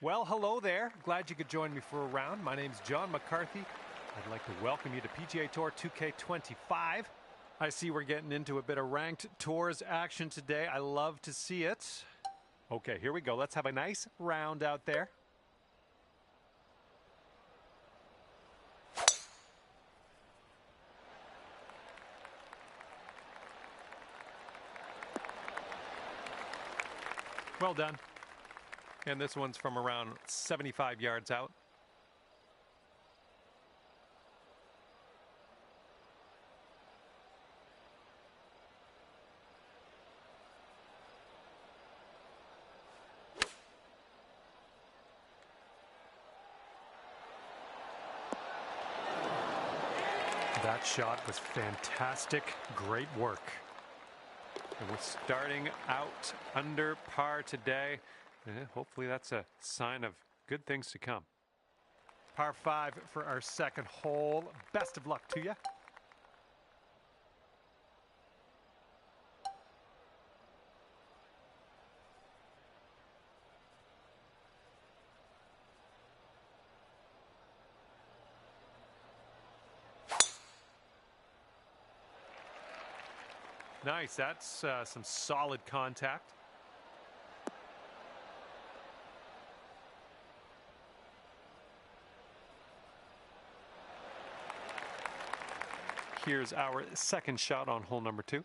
Well, hello there. Glad you could join me for a round. My name's John McCarthy. I'd like to welcome you to PGA Tour 2K25. I see we're getting into a bit of ranked tours action today. I love to see it. Okay, here we go. Let's have a nice round out there. Well done. And this one's from around 75 yards out. That shot was fantastic. Great work. And we're starting out under par today. Hopefully that's a sign of good things to come. Par 5 for our second hole. Best of luck to you. Nice. That's some solid contact. Here's our second shot on hole number 2.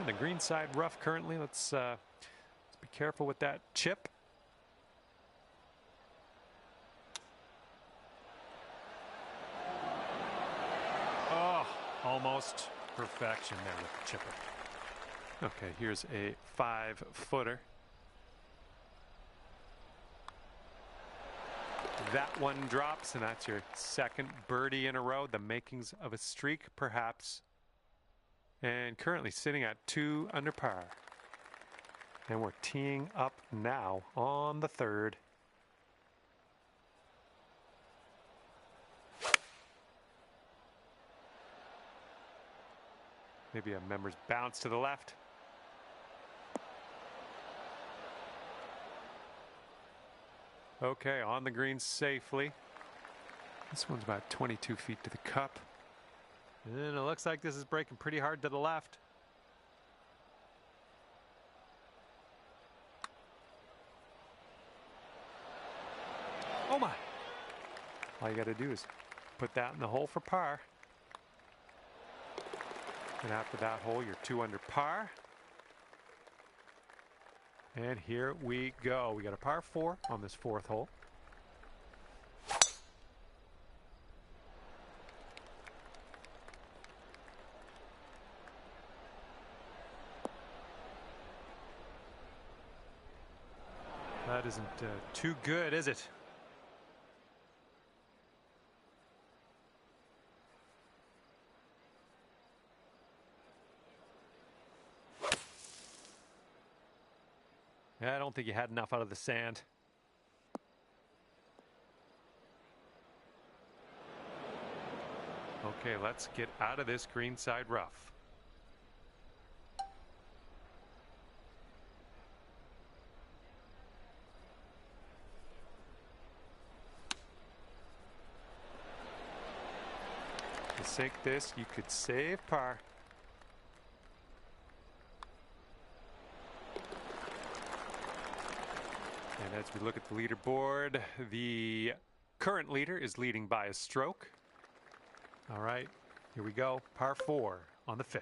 The green side rough currently. Let's be careful with that chip. Oh, almost perfection there with the chipper. Okay, here's a 5-footer. That one drops, and that's your second birdie in a row. The makings of a streak, perhaps. And currently sitting at 2 under par. And we're teeing up now on the 3rd. Maybe a member's bounce to the left. Okay, on the green safely. This one's about 22 feet to the cup. And it looks like this is breaking pretty hard to the left. Oh my! All you got to do is put that in the hole for par. And after that hole, you're 2 under par. And here we go. We got a par 4 on this 4th hole. That isn't too good, is it? I don't think you had enough out of the sand. Okay, let's get out of this greenside rough. To sink this, you could save par. And as we look at the leaderboard, the current leader is leading by a stroke. All right, here we go. Par 4 on the 5th.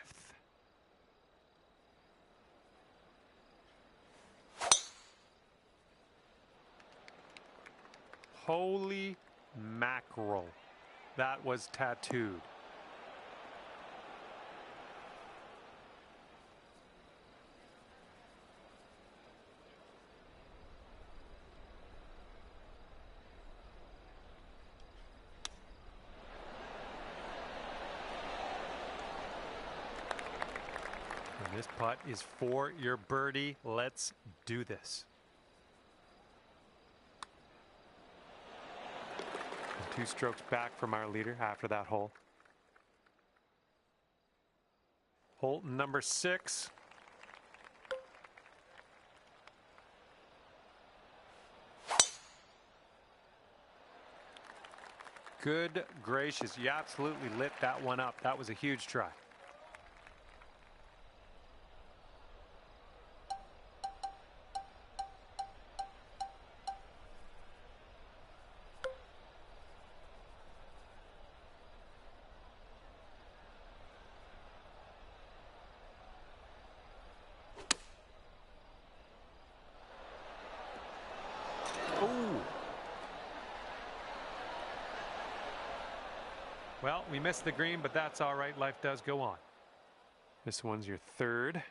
Holy mackerel. That was tattooed. This putt is for your birdie. Let's do this. And 2 strokes back from our leader after that hole. Hole number 6. Good gracious, you absolutely lit that one up. That was a huge try. Well, we missed the green, but that's all right. Life does go on. This one's your 3rd.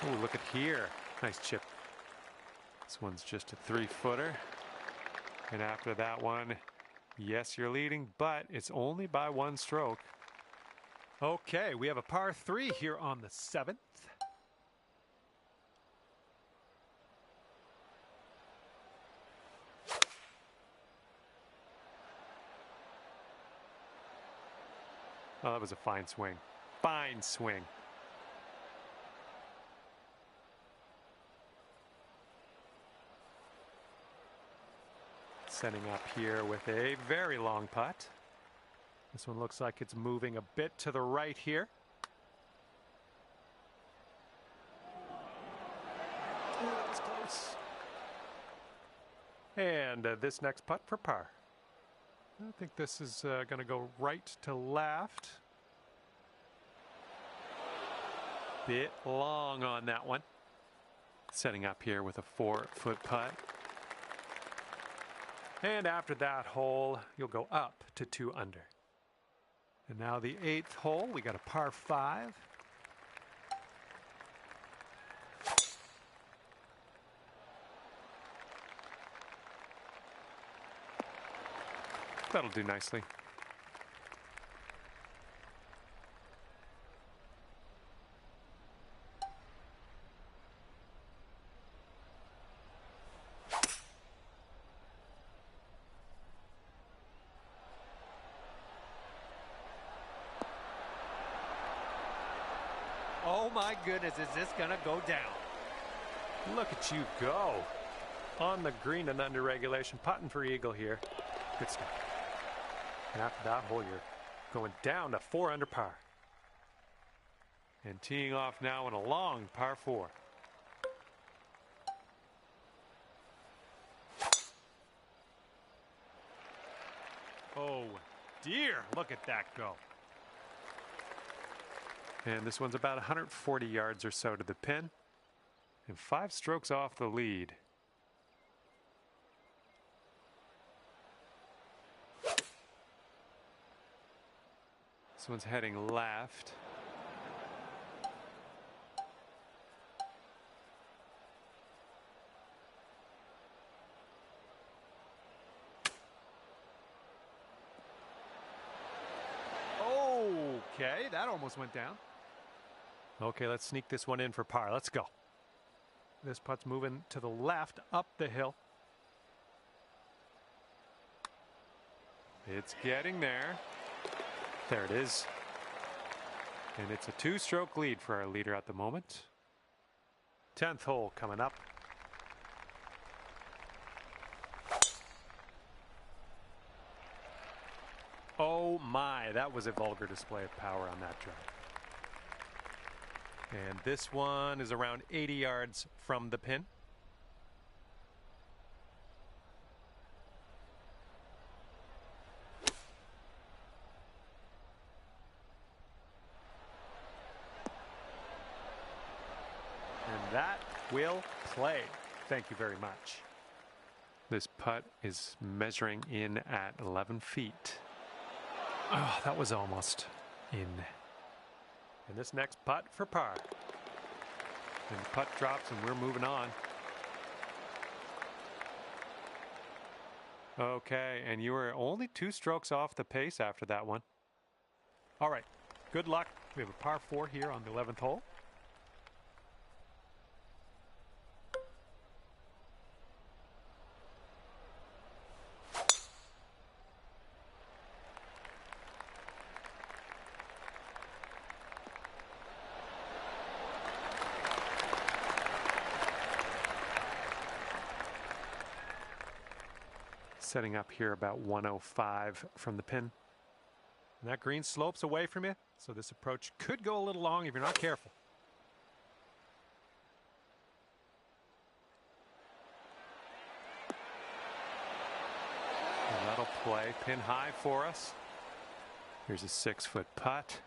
Oh, look at here. Nice chip. This one's just a 3-footer. And after that one, yes, you're leading, but it's only by 1 stroke. Okay, we have a par 3 here on the 7th. Oh, that was a fine swing. Fine swing. Setting up here with a very long putt. This one looks like it's moving a bit to the right here. That was close. And this next putt for par. I think this is going to go right to left. Bit long on that one. Setting up here with a 4-foot putt. And after that hole, you'll go up to 2 under. And now the 8th hole, we got a par 5. That'll do nicely. Oh my goodness, is this gonna go down? Look at you go. On the green and under regulation, putting for eagle here. Good stuff. And after that hole, you're going down to 4 under par. And teeing off now in a long par 4. Oh dear, look at that go. And this one's about 140 yards or so to the pin. And 5 strokes off the lead. This one's heading left. Okay, that almost went down. Okay, let's sneak this one in for par. Let's go. This putt's moving to the left up the hill. It's getting there. There it is. And it's a 2-stroke lead for our leader at the moment. 10th hole coming up. Oh my, that was a vulgar display of power on that drive. And this one is around 80 yards from the pin. And that will play. Thank you very much. This putt is measuring in at 11 feet. Oh, that was almost in. And this next putt for par. And the putt drops and we're moving on. Okay, and you were only 2 strokes off the pace after that one. All right, good luck. We have a par 4 here on the 11th hole. Setting up here about 105 from the pin. And that green slopes away from you, so this approach could go a little long if you're not careful. And that'll play pin high for us. Here's a 6-foot putt.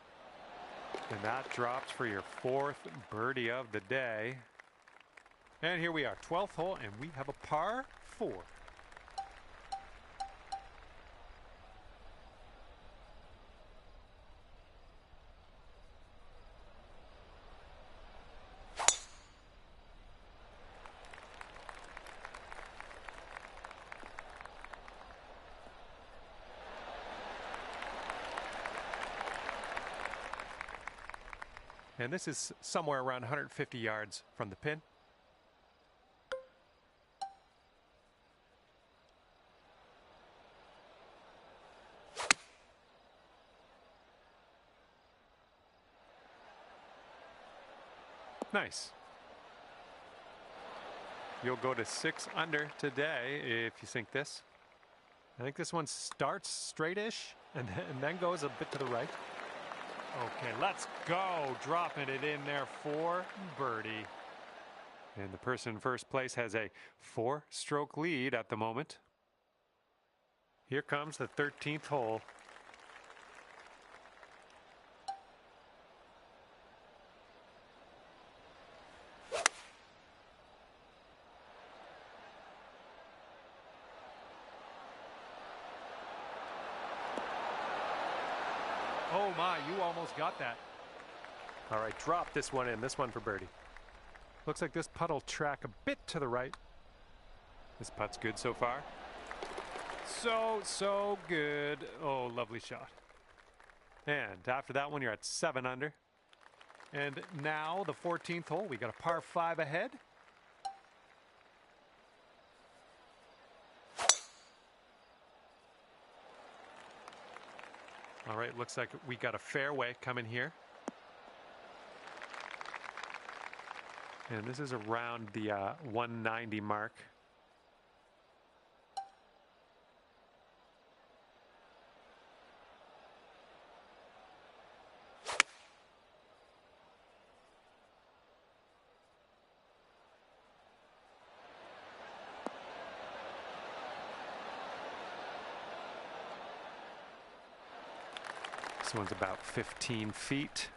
And that drops for your 4th birdie of the day. And here we are, 12th hole, and we have a par 4. And this is somewhere around 150 yards from the pin. Nice. You'll go to 6 under today if you sink this. I think this one starts straightish and then goes a bit to the right. Okay, let's go. Dropping it in there for birdie. And the person in first place has a 4-stroke lead at the moment. Here comes the 13th hole. Oh my, you almost got that. All right, drop this one in. This one for birdie. Looks like this putt will track a bit to the right. This putt's good so far. So good. Oh, lovely shot. And after that one, you're at 7 under. And now the 14th hole, we got a par 5 ahead. All right, looks like we got a fairway coming here. And this is around the 190 mark. This one's about 15 feet.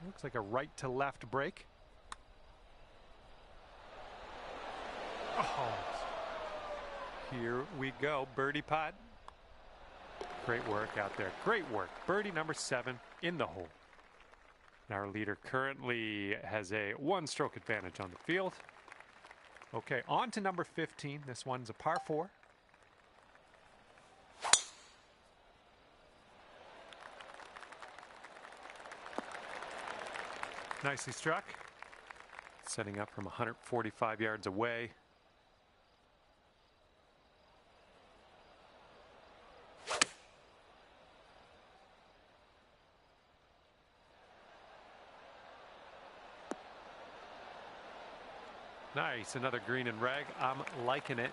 Looks like a right to left break. Oh, here we go. Birdie putt. Great work out there. Great work. Birdie number 7 in the hole. Our leader currently has a 1-stroke advantage on the field. Okay, on to number 15. This one's a par 4. Nicely struck. Setting up from 145 yards away. Nice, another green and rag. I'm liking it.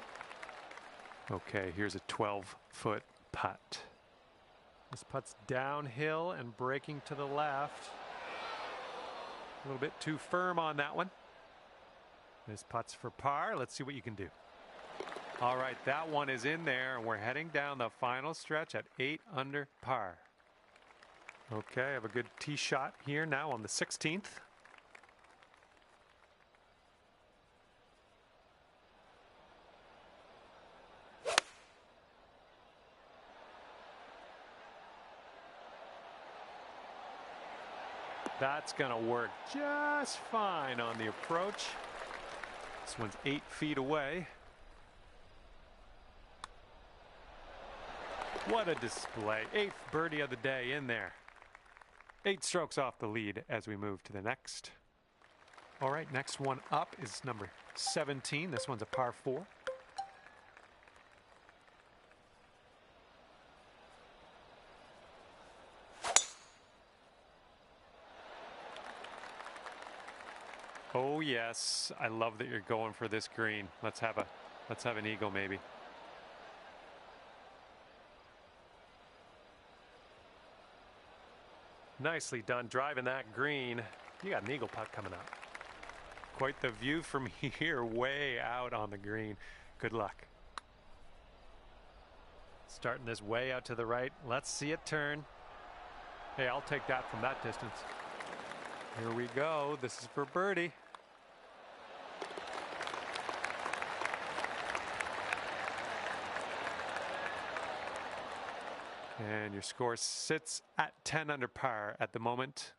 Okay, here's a 12-foot putt. This putt's downhill and breaking to the left. A little bit too firm on that one. This putt's for par. Let's see what you can do. All right, that one is in there, and we're heading down the final stretch at 8 under par. Okay, I have a good tee shot here now on the 16th. That's going to work just fine on the approach. This one's 8 feet away. What a display. 8th birdie of the day in there. 8 strokes off the lead as we move to the next. All right, next one up is number 17. This one's a par 4. Oh yes, I love that you're going for this green. Let's have an eagle maybe. Nicely done driving that green. You got an eagle putt coming up. Quite the view from here, way out on the green. Good luck. Starting this way out to the right. Let's see it turn. Hey, I'll take that from that distance. Here we go. This is for birdie. And your score sits at 10 under par at the moment.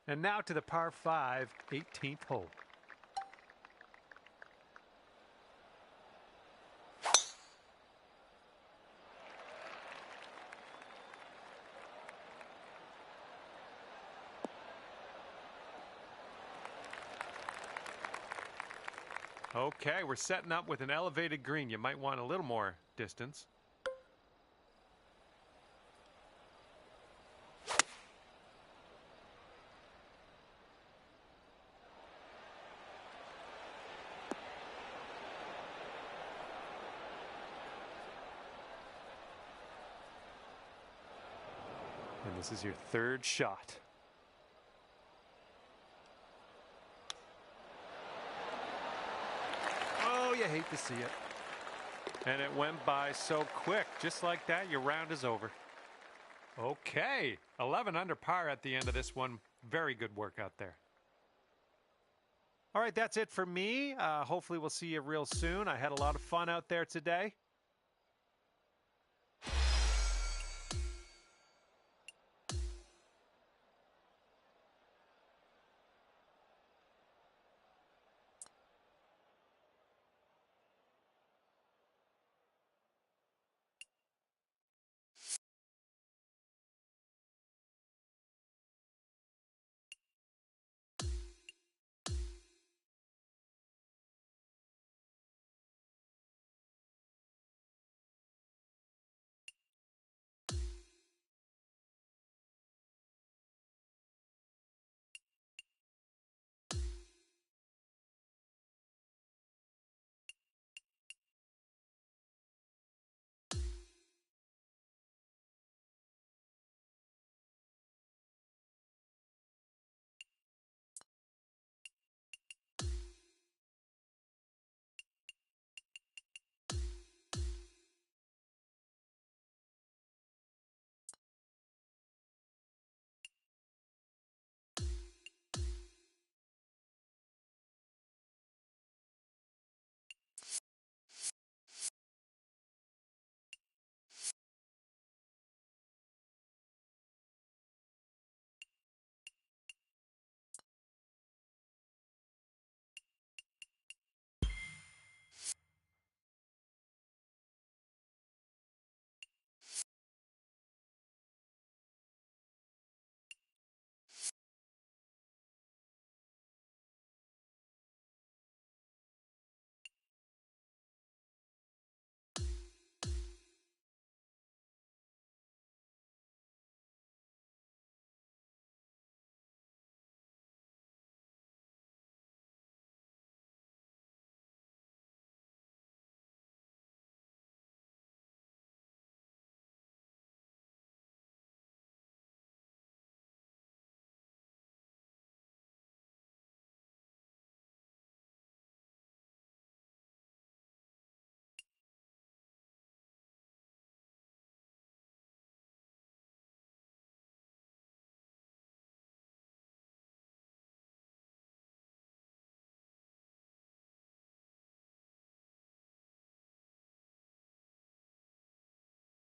And now to the par 5, 18th hole. Okay, we're setting up with an elevated green. You might want a little more distance. And this is your 3rd shot. Oh, you hate to see it. And it went by so quick. Just like that, your round is over. Okay, 11 under par at the end of this one. Very good work out there. All right, that's it for me. Hopefully we'll see you real soon. I had a lot of fun out there today.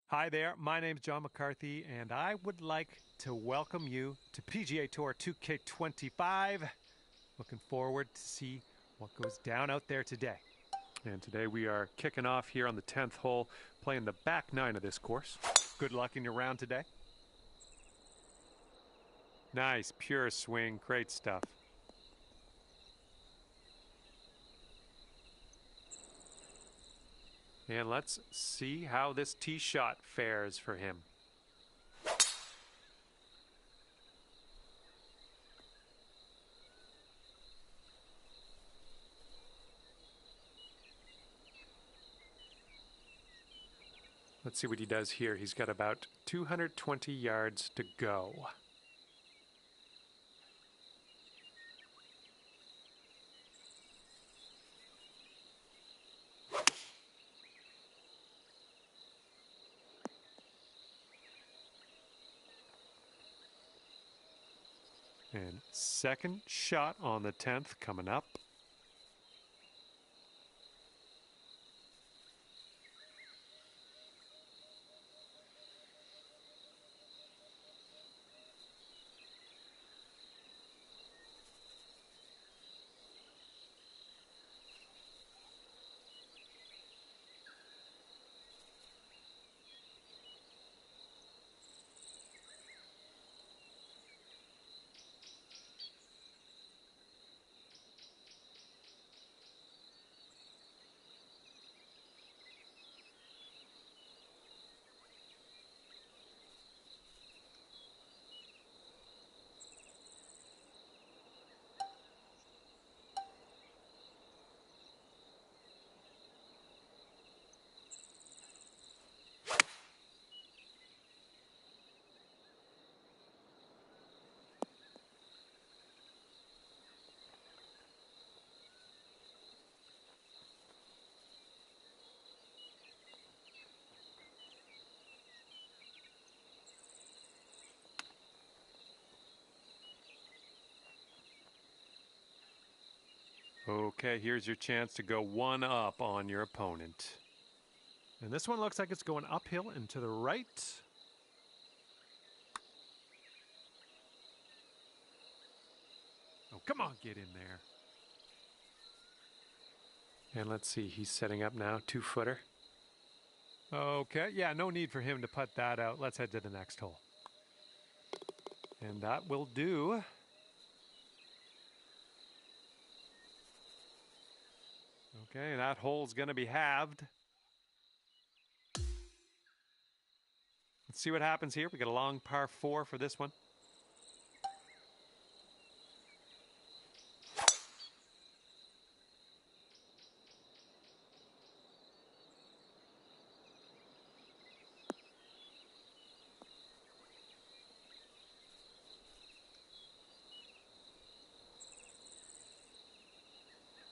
Hi there, my name's John McCarthy, and I would like to welcome you to PGA Tour 2K25. Looking forward to see what goes down out there today. And today we are kicking off here on the 10th hole, playing the back 9 of this course. Good luck in your round today. Nice, pure swing, great stuff. And let's see how this tee shot fares for him. Let's see what he does here. He's got about 220 yards to go. And second shot on the 10th coming up. Okay, here's your chance to go one up on your opponent. And this one looks like it's going uphill and to the right. Oh, come on, get in there. And let's see, he's setting up now, 2-footer. Okay, yeah, no need for him to putt that out. Let's head to the next hole. And that will do. Okay, that hole's going to be halved. Let's see what happens here. We got a long par 4 for this one.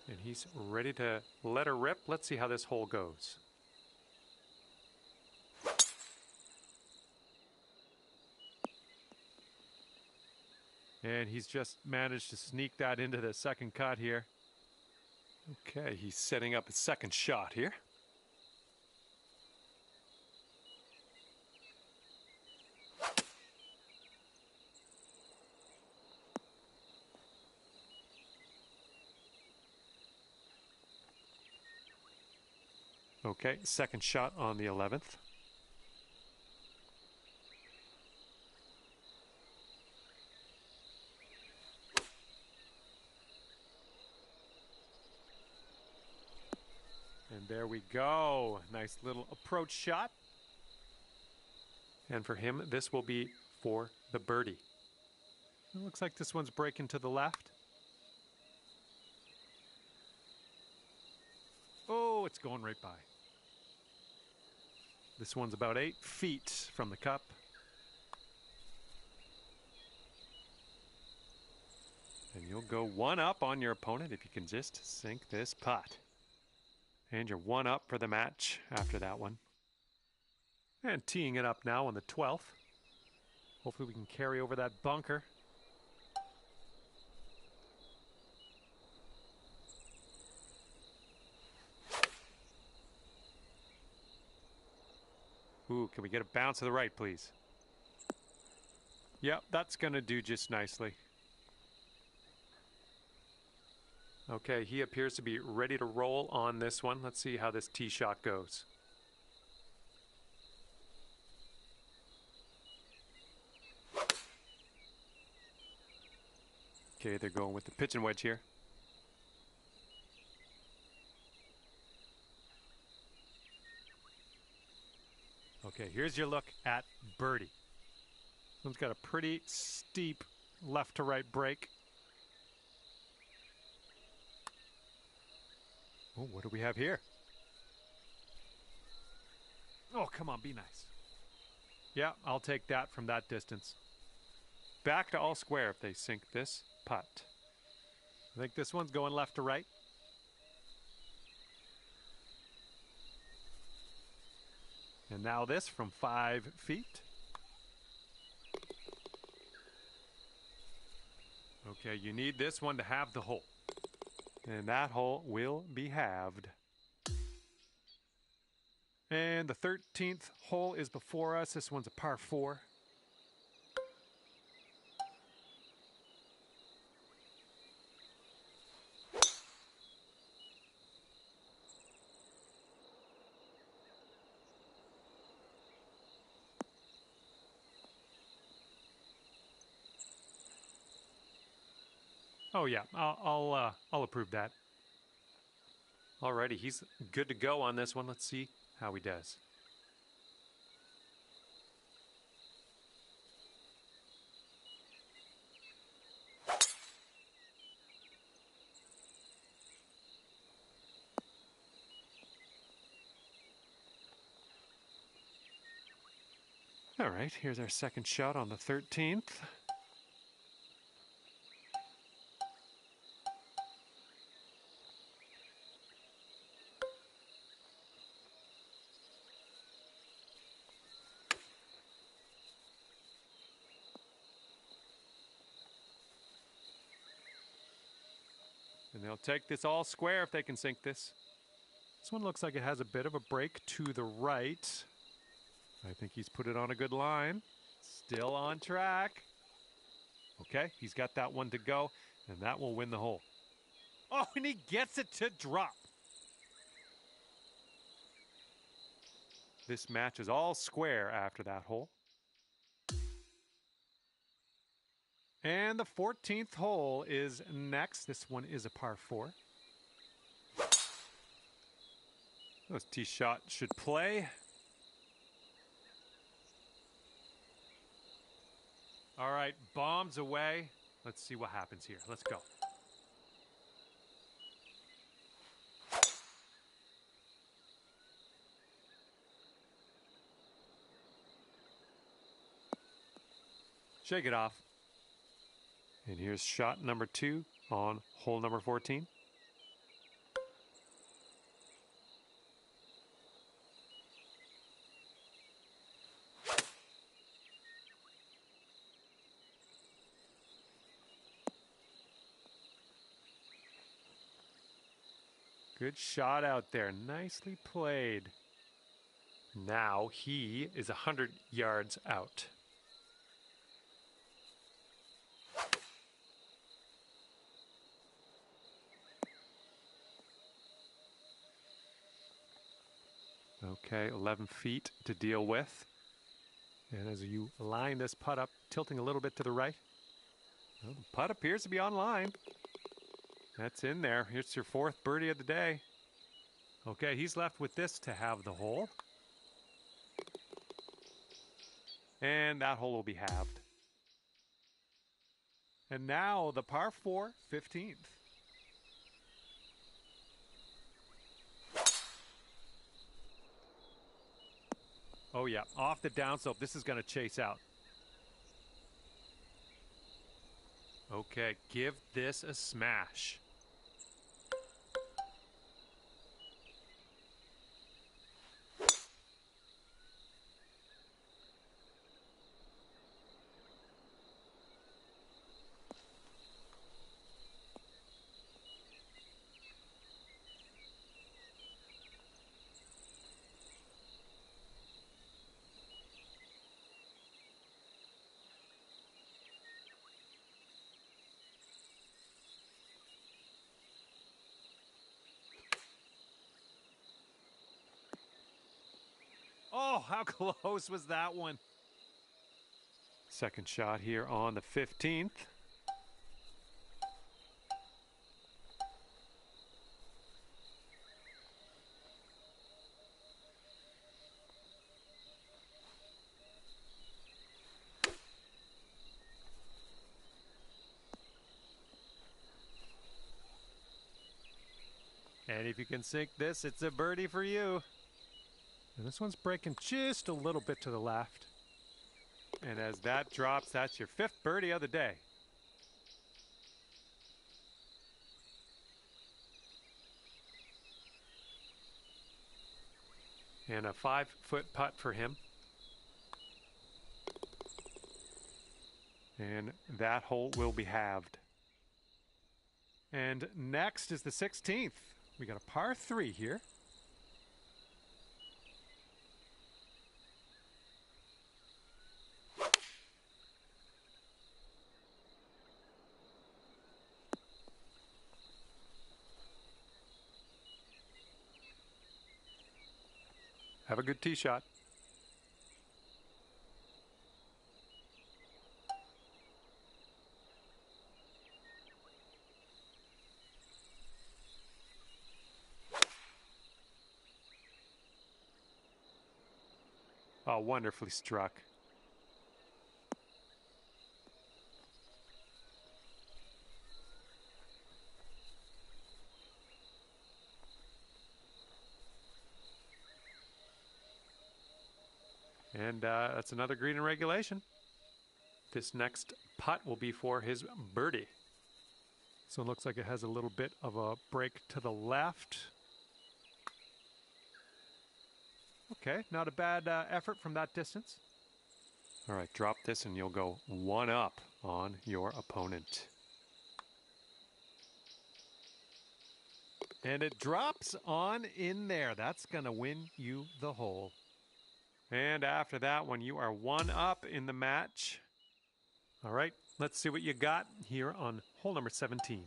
And he's ready to let her rip. Let's see how this hole goes. And he's just managed to sneak that into the second cut here. Okay, he's setting up his second shot here. Okay, second shot on the 11th. And there we go. Nice little approach shot. And for him, this will be for the birdie. It looks like this one's breaking to the left. Oh, it's going right by. This one's about 8 feet from the cup. And you'll go one up on your opponent if you can just sink this putt. And you're one up for the match after that one. And teeing it up now on the 12th. Hopefully we can carry over that bunker. Ooh, can we get a bounce to the right, please? Yep, that's going to do just nicely. Okay, he appears to be ready to roll on this one. Let's see how this tee shot goes. Okay, they're going with the pitch and wedge here. Okay, here's your look at birdie. This one's got a pretty steep left to right break. Oh, what do we have here? Oh, come on, be nice. Yeah, I'll take that from that distance. Back to all square if they sink this putt. I think this one's going left to right. And now this from 5 feet. Okay, you need this one to have the hole. And that hole will be halved. And the 13th hole is before us. This one's a par 4. Oh yeah, I'll approve that. Alrighty, he's good to go on this one. Let's see how he does. All right, here's our second shot on the 13th. And they'll take this all square if they can sink this. This one looks like it has a bit of a break to the right. I think he's put it on a good line. Still on track. Okay, he's got that one to go, and that will win the hole. Oh, and he gets it to drop. This match is all square after that hole. And the 14th hole is next. This one is a par 4. This tee shot should play. All right, bombs away. Let's see what happens here. Let's go. Shake it off. And here's shot number 2 on hole number 14. Good shot out there. Nicely played. Now he is 100 yards out. Okay, 11 feet to deal with. And as you line this putt up, tilting a little bit to the right. Well, the putt appears to be on line. That's in there. Here's your 4th birdie of the day. Okay, he's left with this to have the hole. And that hole will be halved. And now the par 4, 15th. Oh yeah, off the downslope. This is going to chase out. Okay, give this a smash. Oh, how close was that one? Second shot here on the 15th. And if you can sink this, it's a birdie for you. And this one's breaking just a little bit to the left. And as that drops, that's your 5th birdie of the day. And a 5-foot putt for him. And that hole will be halved. And next is the 16th. We got a par 3 here. Have a good tee shot. Oh, wonderfully struck. And that's another green in regulation. This next putt will be for his birdie. So it looks like it has a little bit of a break to the left. Okay, not a bad effort from that distance. All right, drop this and you'll go 1 up on your opponent. And it drops on in there. That's going to win you the hole. And after that one, you are 1 up in the match. All right, let's see what you got here on hole number 17.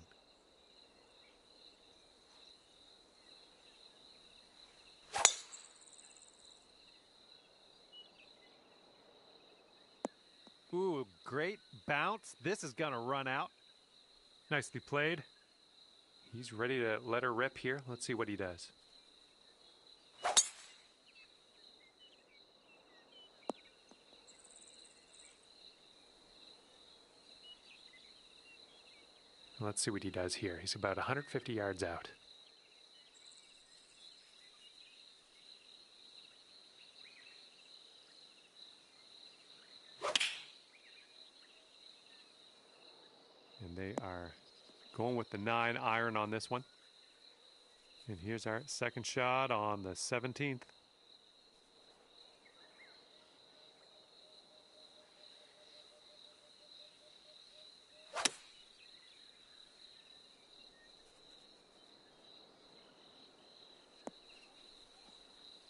Ooh, great bounce. This is going to run out. Nicely played. He's ready to let her rip here. Let's see what he does. Let's see what he does here. He's about 150 yards out. And they are going with the 9-iron on this one. And here's our second shot on the 17th.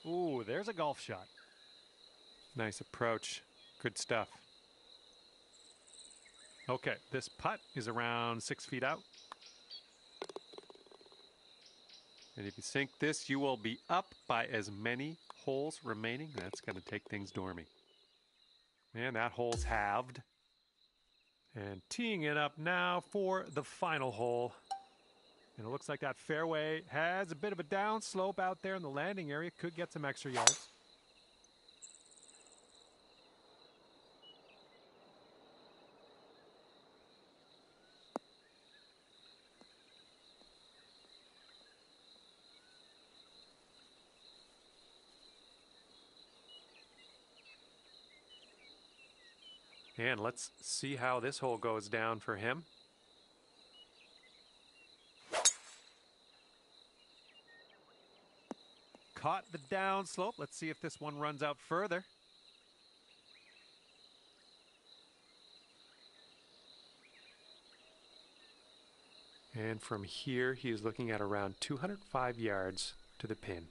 Ooh, there's a golf shot. Nice approach. Good stuff. Okay, this putt is around 6 feet out. And if you sink this, you will be up by as many holes remaining. That's going to take things dormy. And that hole's halved. And teeing it up now for the final hole. And it looks like that fairway has a bit of a down slope out there in the landing area. Could get some extra yards. And let's see how this hole goes down for him. Caught the down slope. Let's see if this one runs out further. And from here, he is looking at around 205 yards to the pin.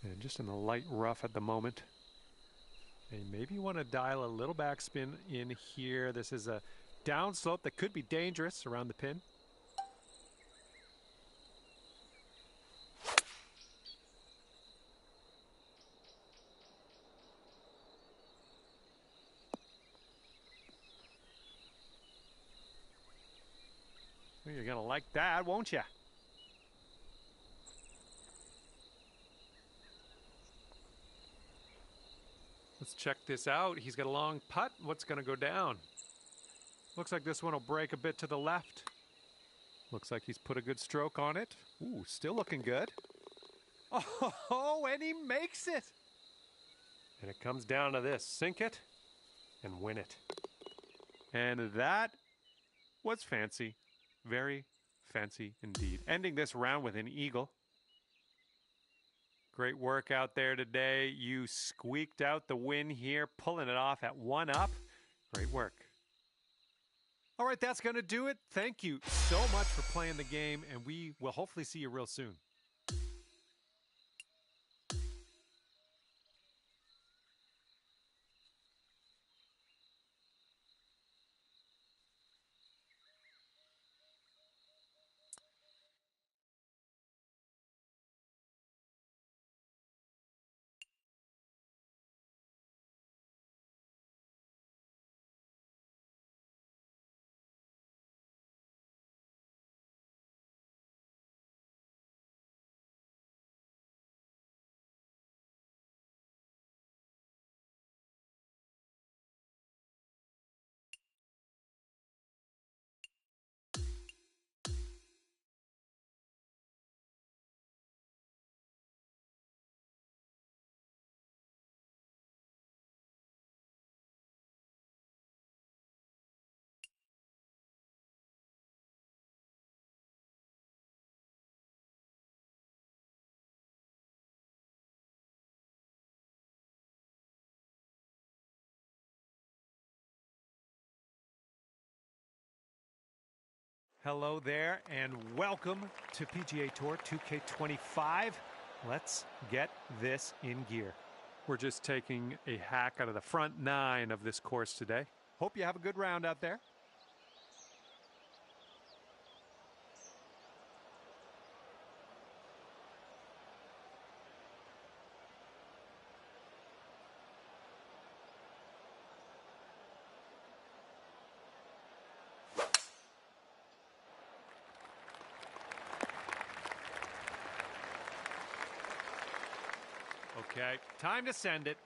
And just in the light rough at the moment. And maybe you want to dial a little backspin in here. This is a downslope that could be dangerous around the pin. You're going to like that, won't you? Let's check this out. He's got a long putt. What's going to go down? Looks like this one will break a bit to the left. Looks like he's put a good stroke on it. Ooh, still looking good. Oh, and he makes it. And it comes down to this. Sink it and win it. And that was fancy. Very fancy indeed. Ending this round with an eagle. Great work out there today. You squeaked out the win here, pulling it off at 1-up. Great work. All right, that's going to do it. Thank you so much for playing the game, and we will hopefully see you real soon. Hello there, and welcome to PGA Tour 2K25. Let's get this in gear. We're just taking a hack out of the front 9 of this course today. Hope you have a good round out there. Okay, time to send it.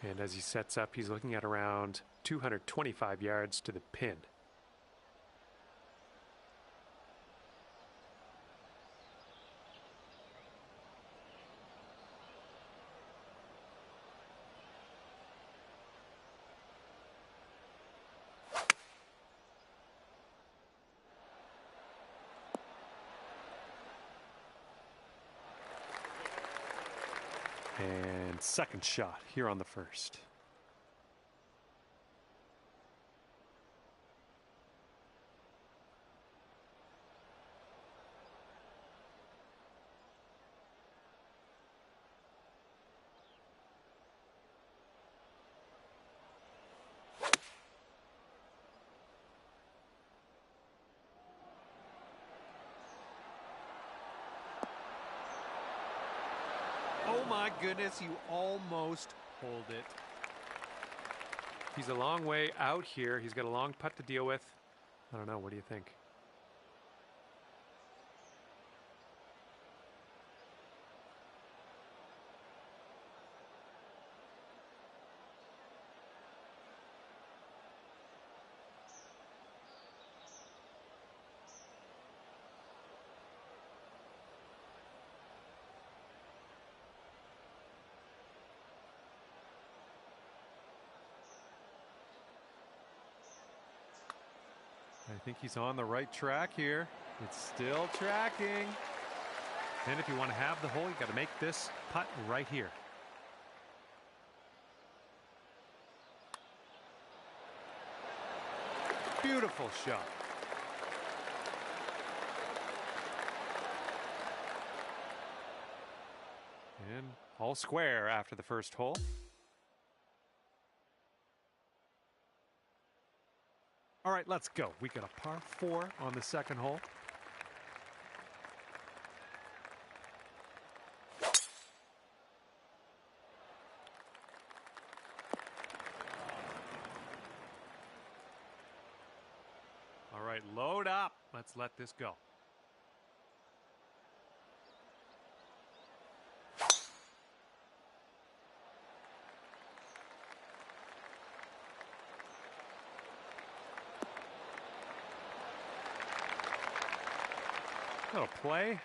And as he sets up, he's looking at around 225 yards to the pin. And second shot here on the first. Oh my goodness, you almost hold it. He's a long way out here. He's got a long putt to deal with. I don't know, what do you think? I think he's on the right track here. It's still tracking. And if you want to have the hole, you got to make this putt right here. Beautiful shot. And all square after the first hole. All right, let's go. We got a par 4 on the second hole. All right, load up. Let's let this go. That'll play.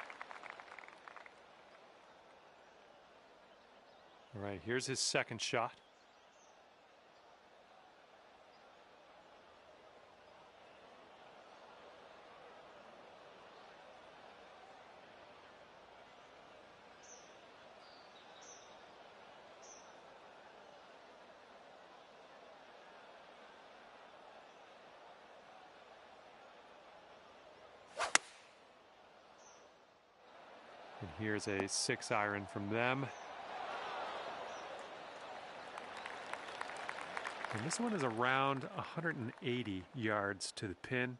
All right, here's his second shot. And here's a 6-iron from them. And this one is around 180 yards to the pin.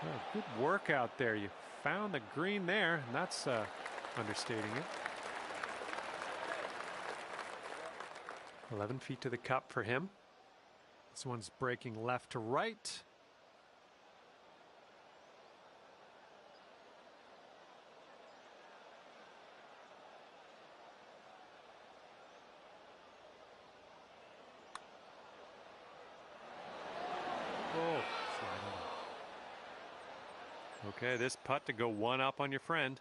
Well, good work out there. You found the green there, and that's understating it. 11 feet to the cup for him. This one's breaking left to right. Oh, okay, this putt to go one up on your friend.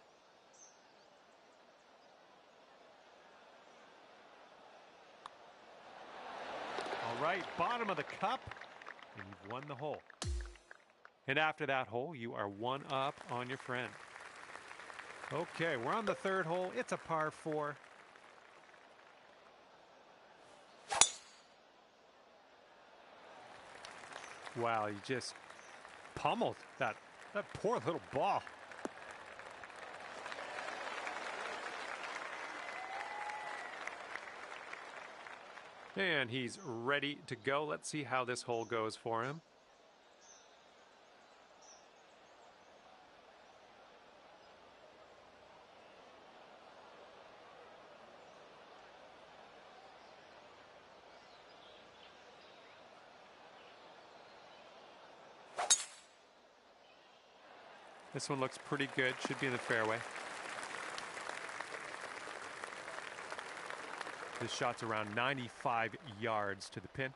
All right, bottom of the cup, and you've won the hole. And after that hole, you are one up on your friend. Okay, we're on the third hole. It's a par 4. Wow, you just pummeled that poor little ball. And he's ready to go. Let's see how this hole goes for him. This one looks pretty good. Should be in the fairway. This shot's around 95 yards to the pin.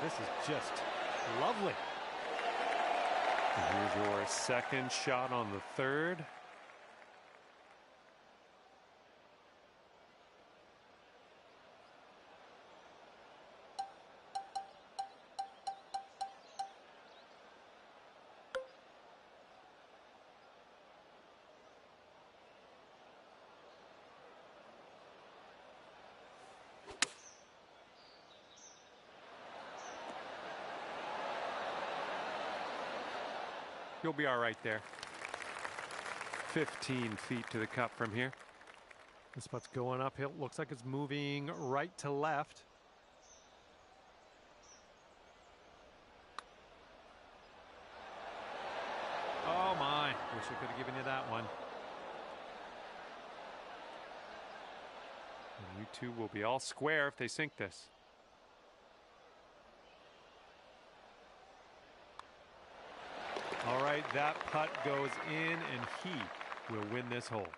This is just lovely. And here's your second shot on the third. You'll be all right there. 15 feet to the cup from here. This putt's going uphill. Looks like it's moving right to left. Oh my, wish I could have given you that one. And You two will be all square if they sink this. All right, that putt goes in, and he will win this hole.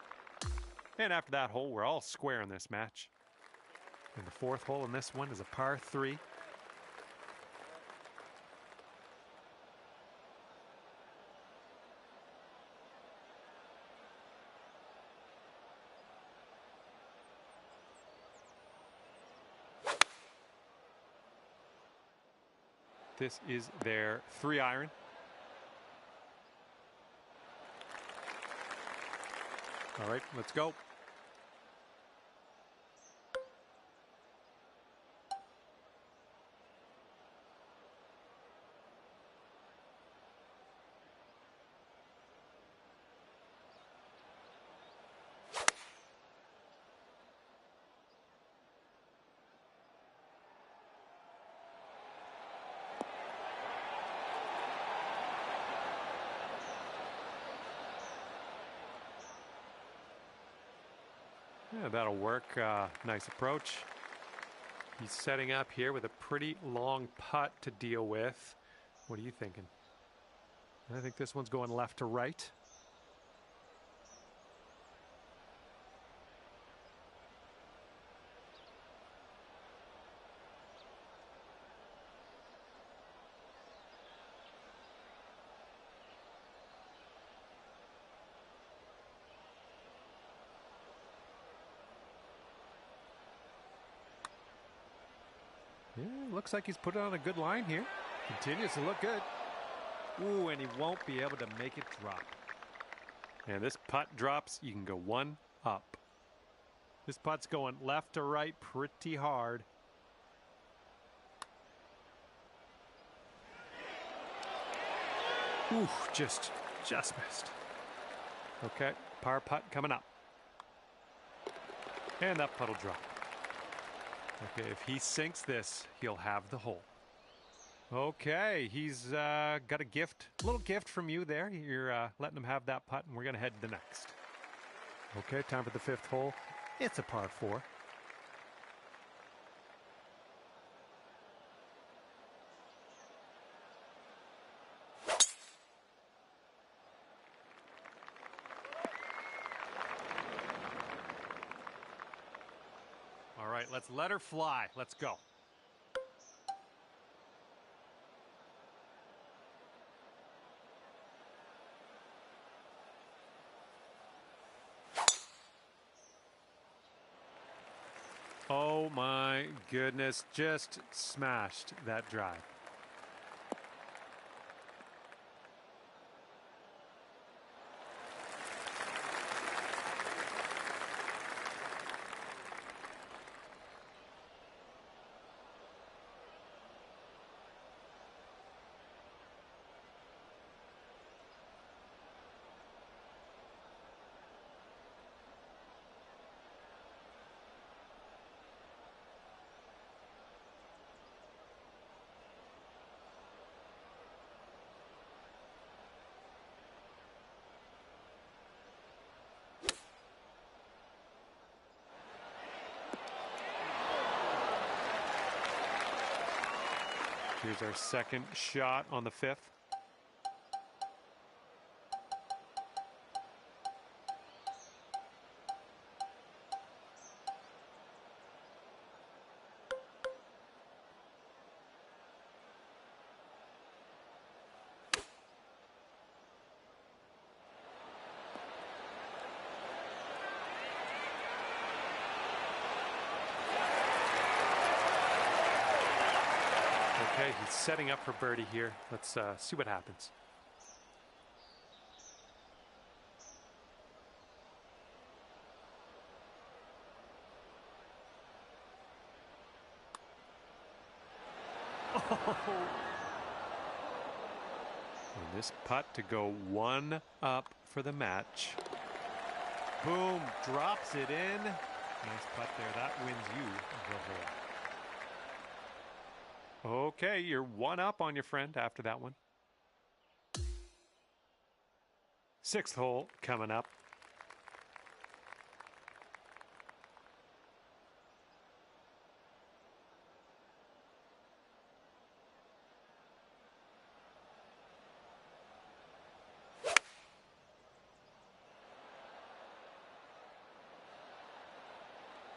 And after that hole, we're all square in this match. And the fourth hole in this one is a par 3. This is their 3-iron. All right, let's go. Yeah, that'll work. Nice approach. He's setting up here with a pretty long putt to deal with. What are you thinking? I think this one's going left to right. Yeah, looks like he's put on a good line here. Continues to look good. Ooh, and he won't be able to make it drop. And this putt drops, you can go one up. This putt's going left to right pretty hard. Ooh, just missed. Okay, par putt coming up. And that putt will drop. Okay, if he sinks this, he'll have the hole. Okay, he's got a gift, a little gift from you there. You're letting him have that putt, and we're going to head to the next. Okay, time for the 5th hole. It's a par 4. All right, let's let her fly. Let's go. Oh my goodness, just smashed that drive. Here's our second shot on the 5th. Okay, he's setting up for birdie here. Let's see what happens. Oh. And this putt to go one up for the match. Boom, drops it in. Nice putt there. That wins you the hole. Okay, you're one up on your friend after that one. 6th hole coming up.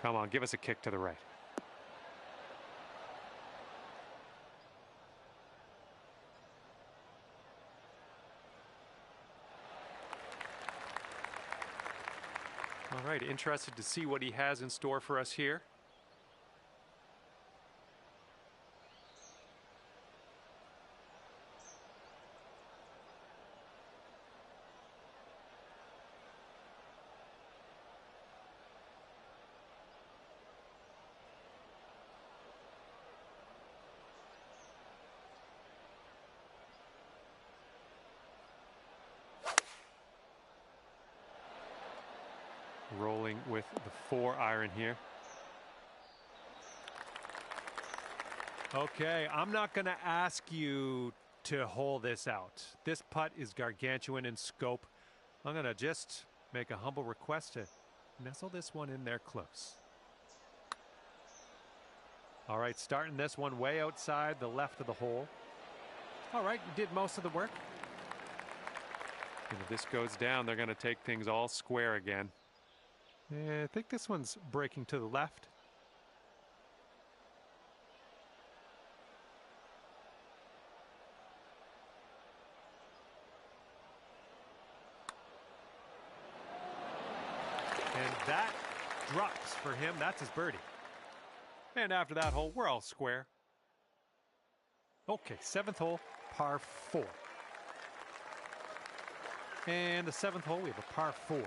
Come on, give us a kick to the right. All right, interested to see what he has in store for us here. Rolling with the 4-iron here. Okay, I'm not going to ask you to hole this out. This putt is gargantuan in scope. I'm going to just make a humble request to nestle this one in there close. All right, starting this one way outside the left of the hole. All right, you did most of the work. And if this goes down, they're going to take things all square again. Yeah, I think this one's breaking to the left. And that drops for him. That's his birdie. And after that hole, we're all square. Okay, 7th hole, par 4. And the 7th hole, we have a par 4.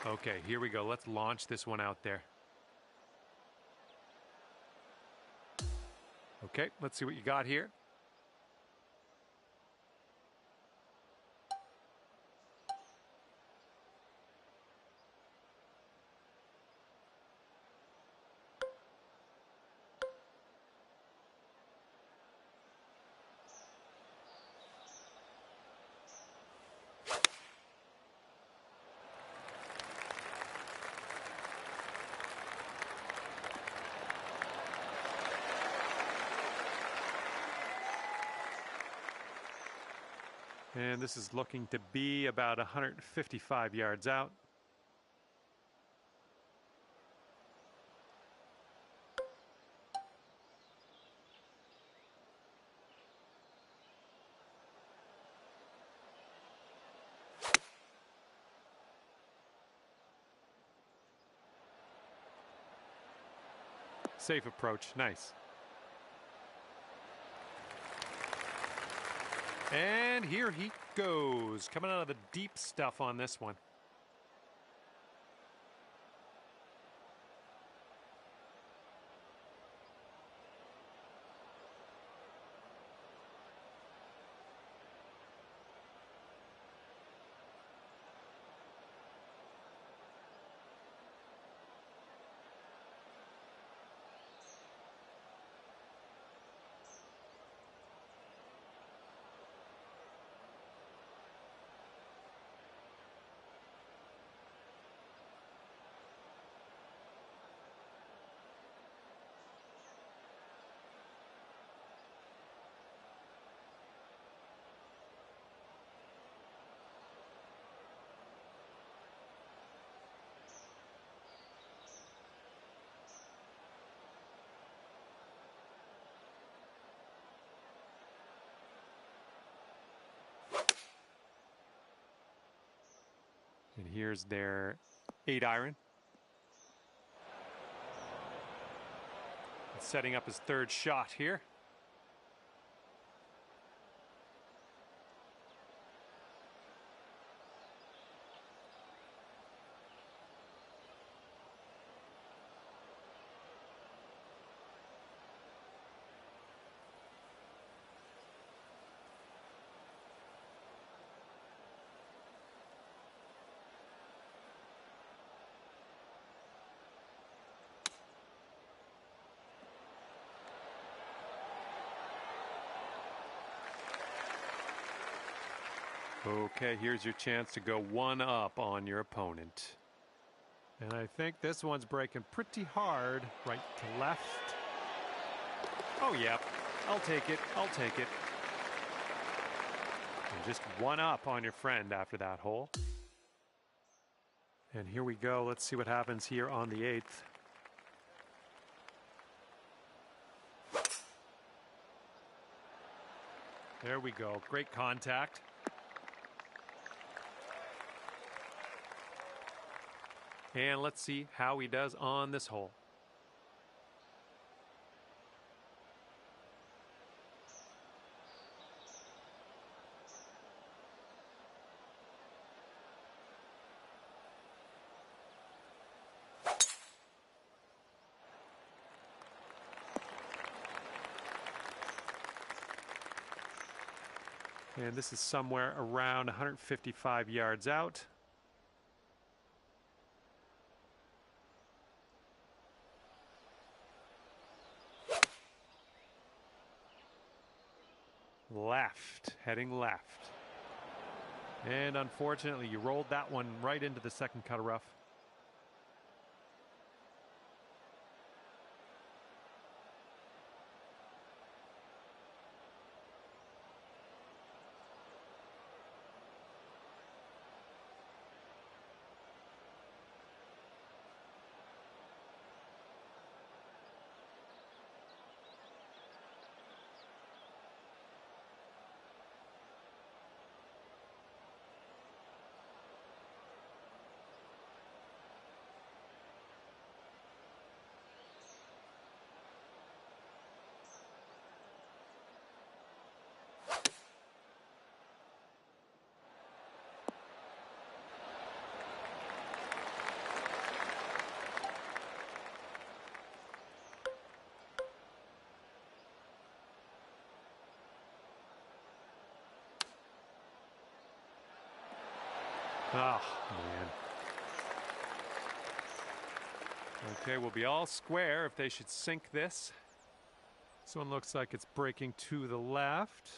Okay, here we go. Let's launch this one out there. Okay, let's see what you got here. And this is looking to be about 155 yards out. Safe approach, nice. And here he goes, coming out of the deep stuff on this one. And here's their 8-iron. Setting up his 3rd shot here. Okay, here's your chance to go 1 up on your opponent. And I think this one's breaking pretty hard. Right to left. Oh, yeah. I'll take it. I'll take it. And just one up on your friend after that hole. And here we go. Let's see what happens here on the 8th. There we go. Great contact. And let's see how he does on this hole. And this is somewhere around 155 yards out. Left, heading left. And unfortunately, you rolled that one right into the second cut of rough. Oh, man. Okay, we'll be all square if they should sink this. This one looks like it's breaking to the left.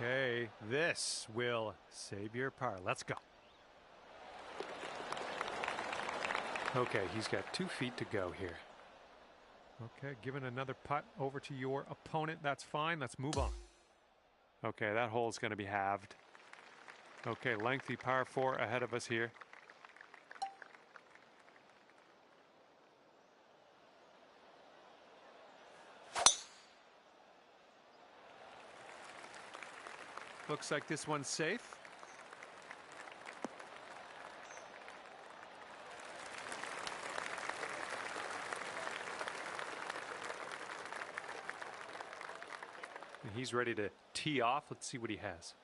Okay, this will save your par. Let's go. Okay, he's got 2 feet to go here. Okay, giving another putt over to your opponent. That's fine. Let's move on. Okay, that hole's going to be halved. Okay, lengthy par 4 ahead of us here. Looks like this one's safe. And he's ready to tee off. Let's see what he has.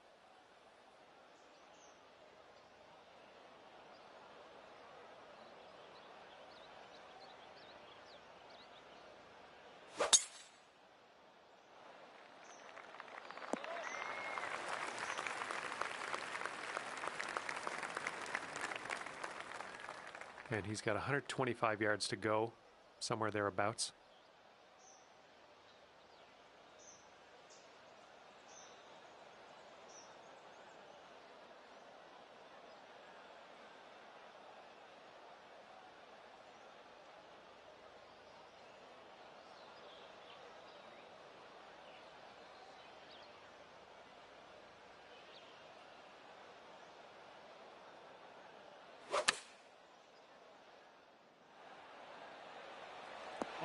And he's got 125 yards to go, somewhere thereabouts.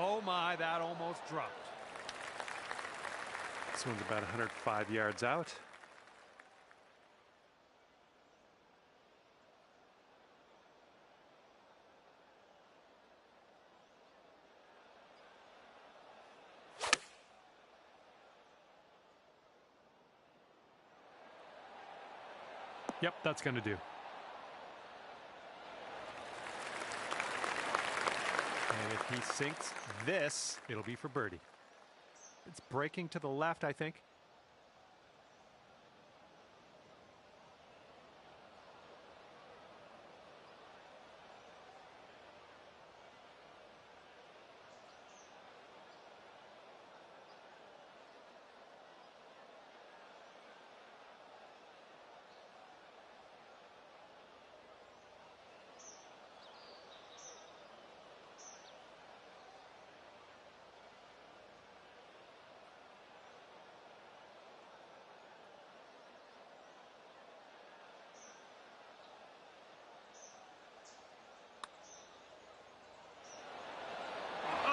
Oh my, that almost dropped. This one's about 105 yards out. Yep, that's going to do. he sinks this, it'll be for birdie. It's breaking to the left, I think.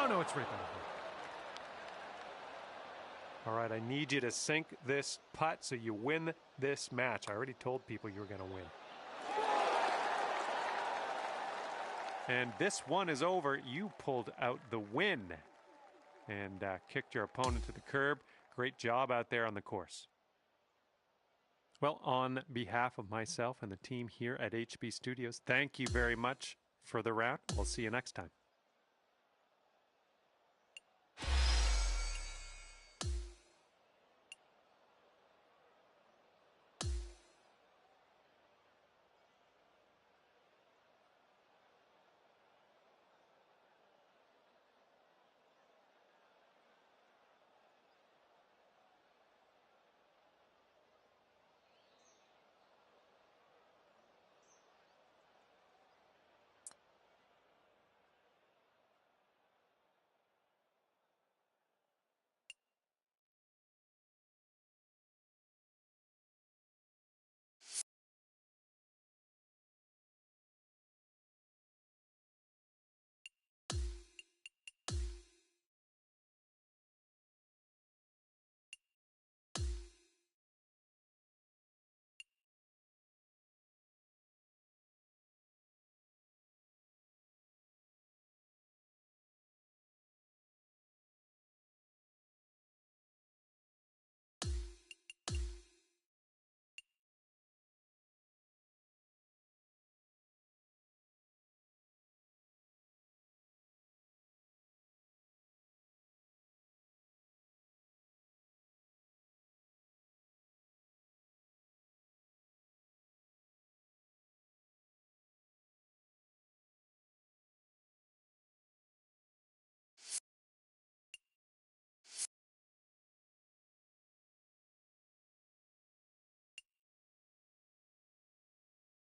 No, it's right there. All right, I need you to sink this putt so you win this match. I already told people you were going to win. And this one is over. You pulled out the win and kicked your opponent to the curb. Great job out there on the course. Well, on behalf of myself and the team here at HB Studios, thank you very much for the round. We'll see you next time.